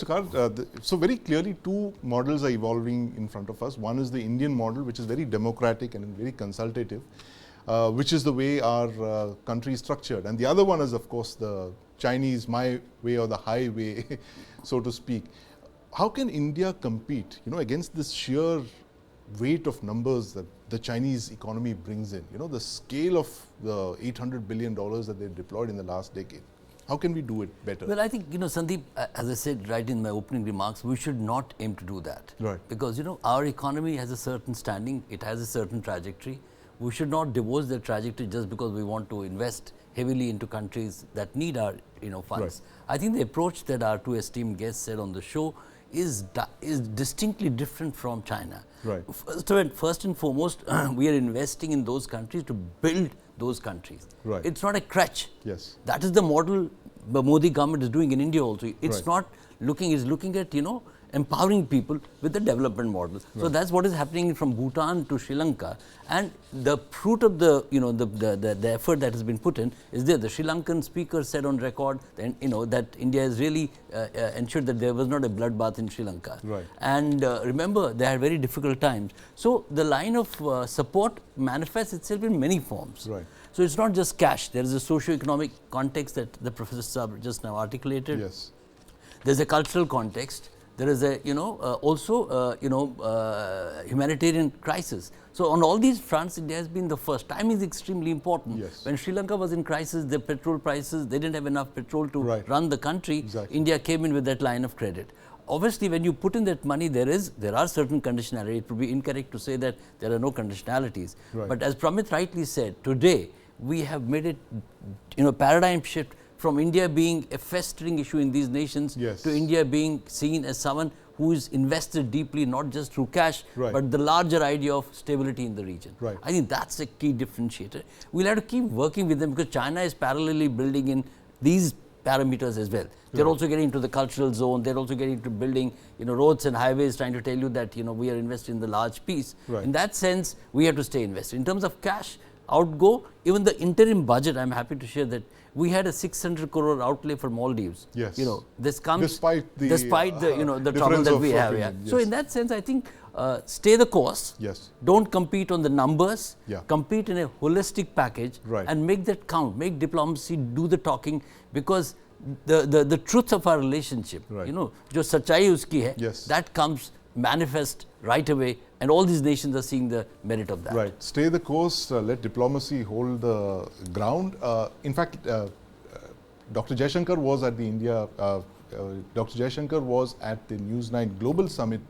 Khar, so very clearly two models are evolving in front of us. One is the Indian model, which is very democratic and very consultative, which is the way our country is structured. And the other one is, of course, the Chinese my way or the highway, so to speak. How can India compete, against this sheer weight of numbers that the Chinese economy brings in? The scale of the $800 billion that they've deployed in the last decade. How can we do it better? Well, I think, Sandeep, as I said right in my opening remarks, we should not aim to do that. Right. Because, our economy has a certain standing, it has a certain trajectory. We should not divorce that trajectory just because we want to invest heavily into countries that need our, funds. Right. I think the approach that our two esteemed guests said on the show is distinctly different from China. Right. First and foremost, we are investing in those countries to build those countries. Right. It's not a crutch. Yes. That is the model the Modi government is doing in India also. It's Right. not looking, it's looking at, empowering people with the development model. Right. So that's what is happening from Bhutan to Sri Lanka. And the fruit of the, the effort that has been put in is there. The Sri Lankan speaker said on record, that India has really ensured that there was not a bloodbath in Sri Lanka. Right. And remember, they had very difficult times. So the line of support manifests itself in many forms. Right. So it's not just cash. There is a socio-economic context that the Professor Saab just now articulated. Yes. There's a cultural context. There is a, also, humanitarian crisis. So on all these fronts, India has been the first. Time is extremely important. Yes. When Sri Lanka was in crisis, the petrol prices, they didn't have enough petrol to Right. run the country. Exactly. India came in with that line of credit. Obviously, when you put in that money, there are certain conditionalities. It would be incorrect to say that there are no conditionalities. Right. But as Pramit rightly said, today we have made it, paradigm shift from India being a festering issue in these nations Yes. to India being seen as someone who is invested deeply, not just through cash, Right. but the larger idea of stability in the region. Right. I think that's a key differentiator. We'll have to keep working with them because China is parallelly building in these parameters as well. They're Right. also getting into the cultural zone. They're also getting into building, roads and highways, trying to tell you that, we are investing in the large piece. Right. In that sense, we have to stay invested. In terms of cash, outgo, even the interim budget, I'm happy to share that we had a 600 crore outlay for Maldives. Yes. This comes Despite the the trouble difference that of we have. opinion, So yes. in that sense, I think stay the course. Yes. Don't compete on the numbers. Yeah. Compete in a holistic package. Right. And make that count. Make diplomacy do the talking because the truth of our relationship, Right. जो सच्चाई उसकी है, Yes. that comes manifest right away, and all these nations are seeing the merit of that. Right. Stay the course, let diplomacy hold the ground. In fact, Dr. Jaishankar was at the Dr. Jaishankar was at the News9 Global Summit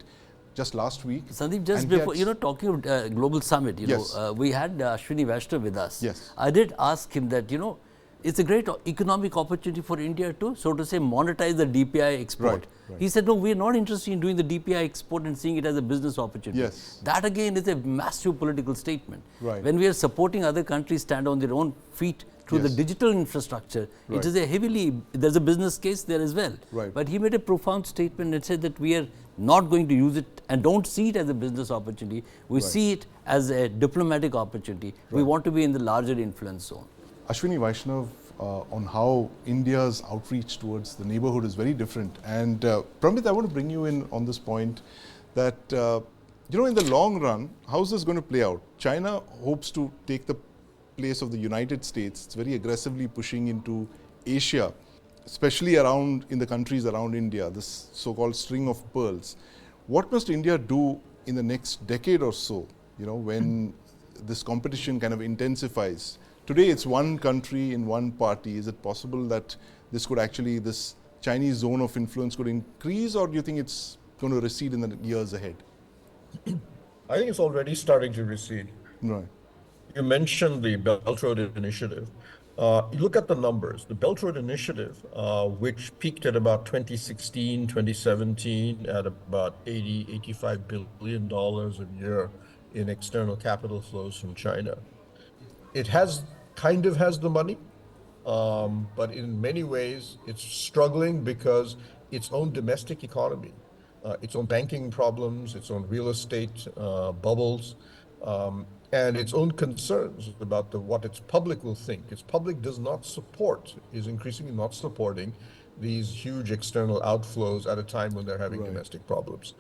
just last week. Sandeep, just and he before, had- talking of Global Summit, Yes. we had Ashwini Vaishnav with us. Yes. I did ask him that, it's a great economic opportunity for India to, so to say, monetize the DPI export. Right, right. He said, no, we are not interested in doing the DPI export and seeing it as a business opportunity. Yes. That again is a massive political statement. Right. When we are supporting other countries stand on their own feet through the Yes. digital infrastructure, Right. it is there's a business case there as well. Right. But he made a profound statement and said that we are not going to use it and don't see it as a business opportunity. We Right. see it as a diplomatic opportunity. We Right. want to be in the larger influence zone. Ashwini Vaishnav, on how India's outreach towards the neighborhood is very different. And Pramit, I want to bring you in on this point that, in the long run, how's this going to play out? China hopes to take the place of the United States. It's very aggressively pushing into Asia, especially in the countries around India, this so-called string of pearls. What must India do in the next decade or so, when this competition kind of intensifies? Today it's one country in one party. Is it possible that this Chinese zone of influence could increase, or do you think it's going to recede in the years ahead? I think it's already starting to recede. Right. You mentioned the Belt Road Initiative. You look at the numbers. The Belt Road Initiative, which peaked at about 2016, 2017 at about $85 billion a year in external capital flows from China. It kind of has the money, but in many ways it's struggling because its own domestic economy, its own banking problems, its own real estate bubbles, and its own concerns about what its public will think. Its public is increasingly not supporting these huge external outflows at a time when they're having domestic problems.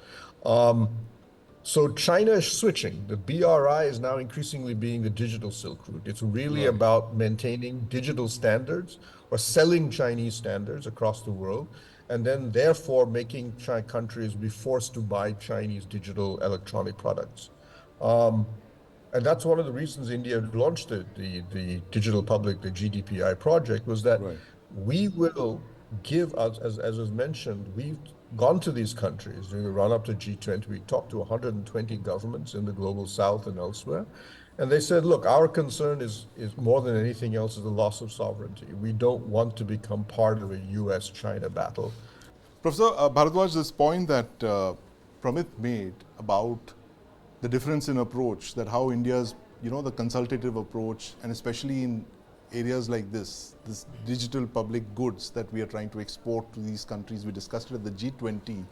So China is switching. The BRI is now increasingly being the digital Silk Route. It's really about maintaining digital standards or selling Chinese standards across the world, and then therefore making countries be forced to buy Chinese digital electronic products. And that's one of the reasons India launched the Digital Public, the GDPI project, was that we will give, as was mentioned, we've gone to these countries during the run-up to G20. We talked to 120 governments in the global south and elsewhere. And they said, look, our concern is more than anything else is the loss of sovereignty. We don't want to become part of a US-China battle. Professor Bhardwaj, this point that Pramit made about the difference in approach, that how India's, the consultative approach, and especially in areas like this digital public goods that we are trying to export to these countries, we discussed it at the G20.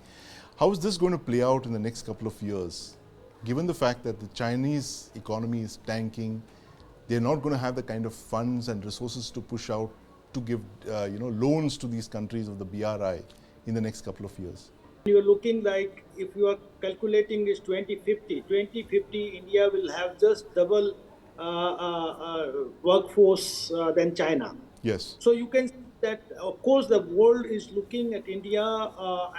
How is this going to play out in the next couple of years? Given the fact that the Chinese economy is tanking, they're not going to have the kind of funds and resources to push out to give loans to these countries of the BRI in the next couple of years. You're looking like, if you are calculating this 2050, India will have just double workforce than China. Yes. So you can see that, of course, the world is looking at India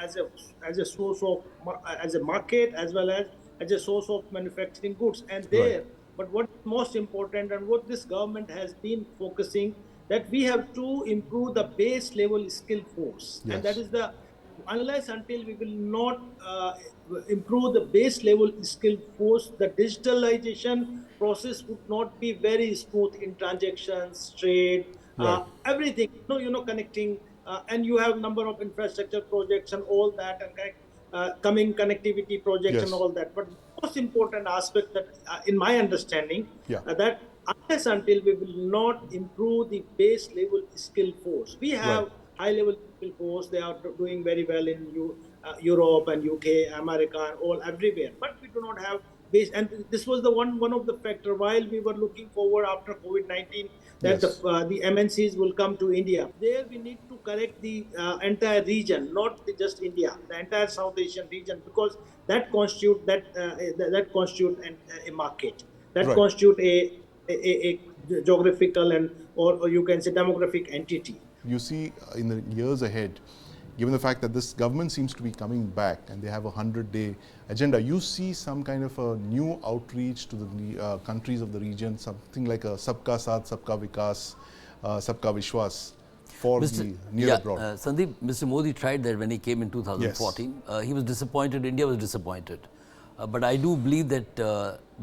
as a source of, as a market, as well as a source of manufacturing goods. And there, but what's most important and what this government has been focusing, that we have to improve the base level skill force. Yes. And that is unless until we will not improve the base level skill force, the digitalization process would not be very smooth in transactions, trade, everything, connecting, and you have number of infrastructure projects and all that, and coming connectivity projects and all that. But most important aspect that, in my understanding, that unless until we will not improve the base level skill force, we have high level skill force, they are doing very well in Europe and UK, America, and all everywhere, but we do not have base. And this was the one of the factor while we were looking forward after COVID-19 that the MNCs will come to India. There we need to correct the entire region, not just India, the entire South Asian region, because that constitute a market, that constitute a geographical and or you can say demographic entity. You see, in the years ahead, given the fact that this government seems to be coming back and they have a 100-day agenda, you see some kind of a new outreach to the countries of the region, something like a Sabka Saath, Sabka Vikas, Sabka Vishwas for the near abroad. Sandeep, Mr. Modi tried that when he came in 2014. He was disappointed, India was disappointed. But I do believe that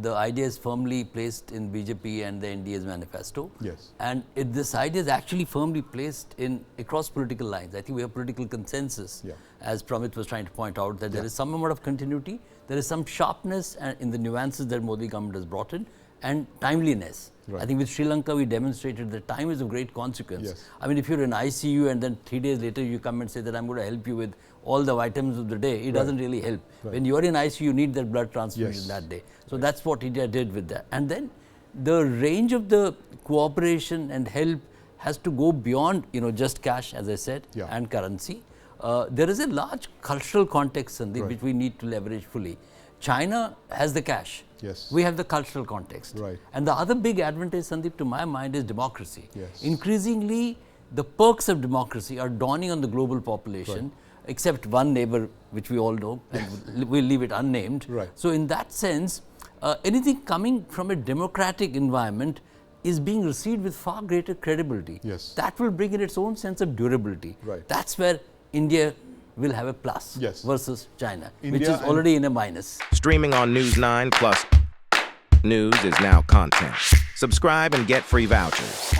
the idea is firmly placed in BJP and the NDA's manifesto. Yes. And this idea is actually firmly placed across political lines. I think we have political consensus, as Pramit was trying to point out, that there is some amount of continuity, there is some sharpness in the nuances that Modi government has brought in, and timeliness. I think with Sri Lanka we demonstrated that time is of great consequence. I mean, if you're in ICU and then 3 days later you come and say that I'm going to help you with all the vitamins of the day, it doesn't really help. When you're in ICU, you need that blood transfusion that day. So that's what India did with that. And then the range of the cooperation and help has to go beyond, just cash, as I said, and currency. There is a large cultural context, Sandeep, which we need to leverage fully. China has the cash. We have the cultural context. And the other big advantage, Sandeep, to my mind, is democracy. Increasingly, the perks of democracy are dawning on the global population, except one neighbor, which we all know, and we'll leave it unnamed. So in that sense, anything coming from a democratic environment is being received with far greater credibility. That will bring in its own sense of durability. That's where India will have a plus versus China, which is already in a minus. Streaming on News9 Plus. News is now content. Subscribe and get free vouchers.